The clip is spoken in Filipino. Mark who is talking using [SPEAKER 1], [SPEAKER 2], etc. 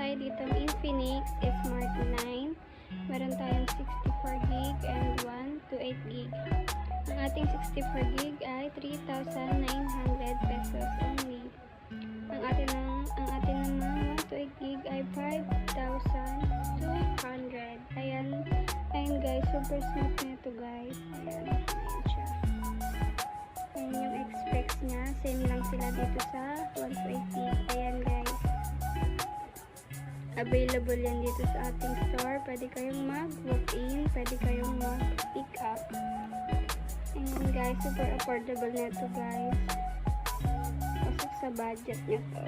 [SPEAKER 1] tayo dito ng Infinix Smart 9. Meron tayong 64GB and 128GB. Ang ating 64GB ay 3,900 pesos only. Ang ating namang 128GB ay 5,200. Ayan guys, super smooth na ito guys. Ayan siya. Ayan yung specs niya. Same lang sila dito sa 128GB. Ayan guys. Available yan dito sa ating store. Pwede kayong mag-walk-in. Pwede kayong mag-pick up. Ayan guys, super affordable na ito guys. Pasok sa budget nyo to.